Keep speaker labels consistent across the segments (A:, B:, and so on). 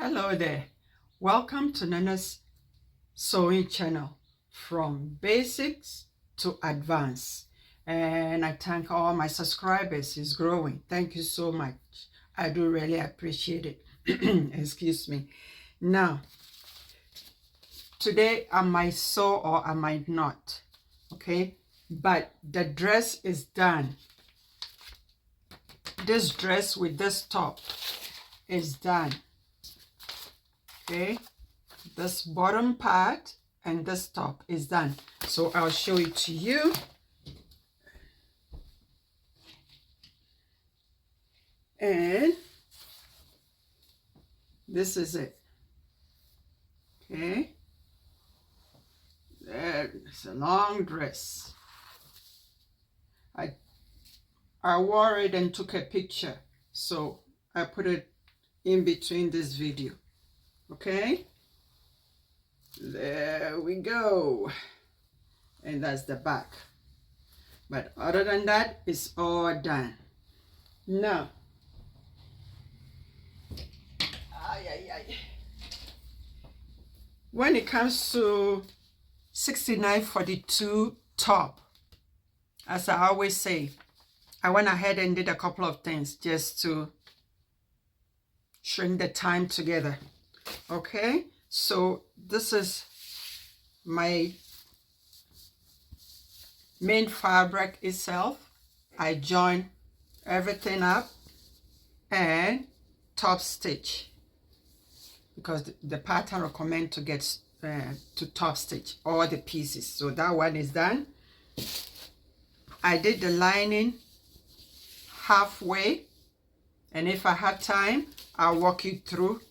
A: Hello there. Welcome to Nana's sewing channel, from basics to advanced. And I thank all my subscribers. It's growing. Thank you so much. I do really appreciate it. Excuse me. Now, today I might sew or I might not. Okay? But the dress is done. This dress with this top is done. Okay, this bottom part and this top is done. So I'll show it to you. And this is it. Okay, it's a long dress. I wore it and took a picture, so I put it in between this video. Okay, there we go. And that's the back. But other than that, it's all done. Now, when it comes to 6942 top, as I always say, I went ahead and did a couple of things just to shrink the time together. Okay, so this is my main fabric itself. I join everything up and top stitch, because the pattern recommend to get to top stitch all the pieces. So that one is done. I did the lining halfway, and if I have time, I'll walk you through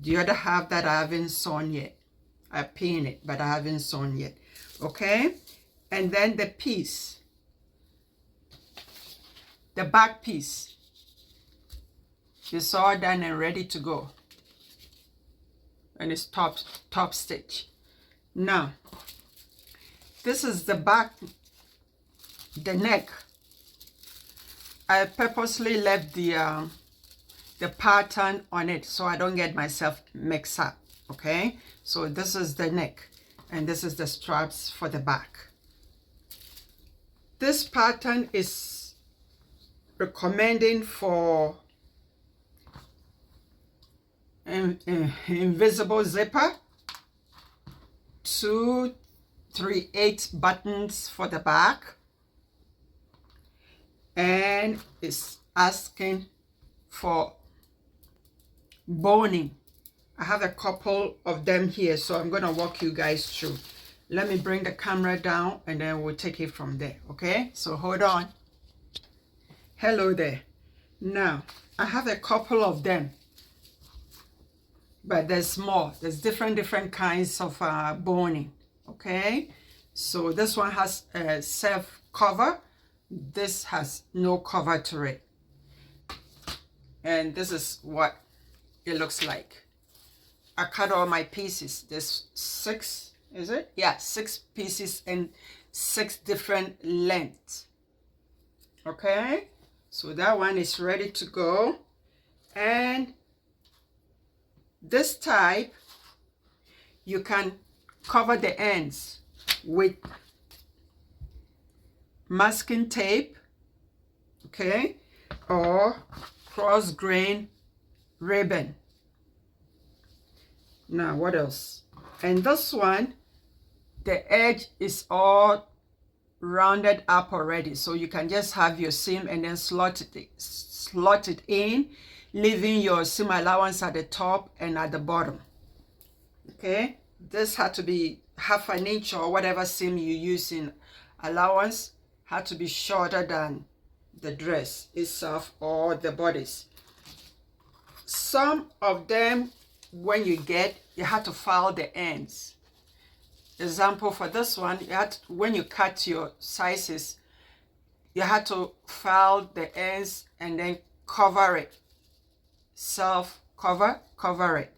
A: the other half that I haven't sewn yet. I pinned it, but I haven't sewn yet. Okay, and then the piece, the back piece, is all done and ready to go, and it's top stitch. Now, this is the back, the neck. I purposely left the pattern on it so I don't get myself mixed up. Okay, so this is the neck and this is the straps for the back. This pattern is recommending for invisible zipper, 2, 3, 8 buttons for the back, and it's asking for boning. I have a couple of them here, so I'm going to walk you guys through. Let me bring the camera down and then we'll take it from there. Okay, so hold on. Hello there. Now, I have a couple of them, but there's more. There's different kinds of boning. Okay, so this one has a self cover. This has no cover to it, and this is what it looks like. I cut all my pieces. There's 6, is it? Yeah, 6 pieces and 6 different lengths. Okay, so that one is ready to go. And this type, you can cover the ends with masking tape, okay, or cross grain ribbon. Now, what else? And this one, the edge is all rounded up already, so you can just have your seam and then slot it in, leaving your seam allowance at the top and at the bottom. Okay, this had to be 1/2 inch or whatever seam you use in allowance, had to be shorter than the dress itself or the bodice. Some of them, when you have to file the ends. Example for this one, when you cut your sizes, you have to file the ends and then cover it, cover it,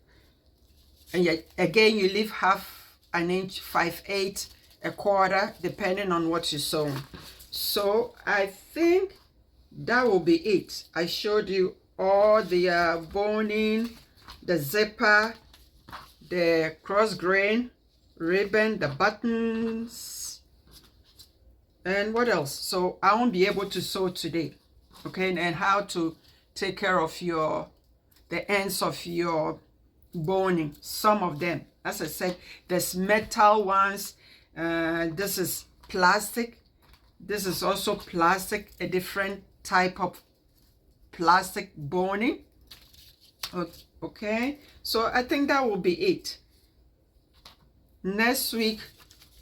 A: and again you leave 1/2 inch, 5/8, 1/4, depending on what you sew. So I think that will be it. I showed you all the boning, the zipper, the cross grain ribbon, the buttons, and what else? So I won't be able to sew today, okay? And how to take care of the ends of your boning. Some of them, as I said, there's metal ones. This is plastic. This is also plastic, a different type of plastic boning. Okay, so I think that will be it. Next week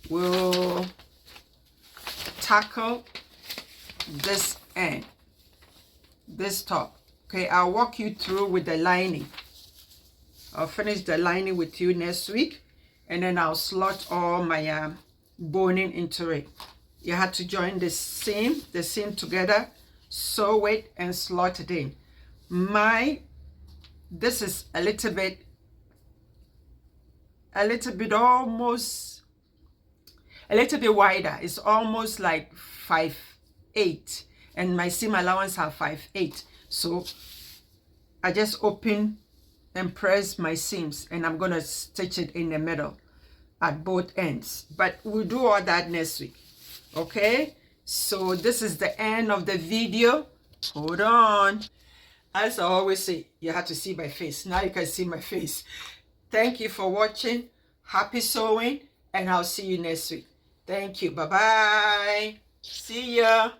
A: we'll tackle this end, this top. Okay, I'll walk you through with the lining. I'll finish the lining with you next week, and then I'll slot all my boning into it. You have to join the seam together, sew it, and slot it in. This is a little bit wider. It's almost like 5'8", and my seam allowance are 5'8". So I just open and press my seams, and I'm gonna stitch it in the middle at both ends. But we'll do all that next week. Okay, so this is the end of the video. Hold on. As I always say, you have to see my face. Now you can see my face. Thank you for watching. Happy sewing, and I'll see you next week. Thank you. Bye-bye. See ya.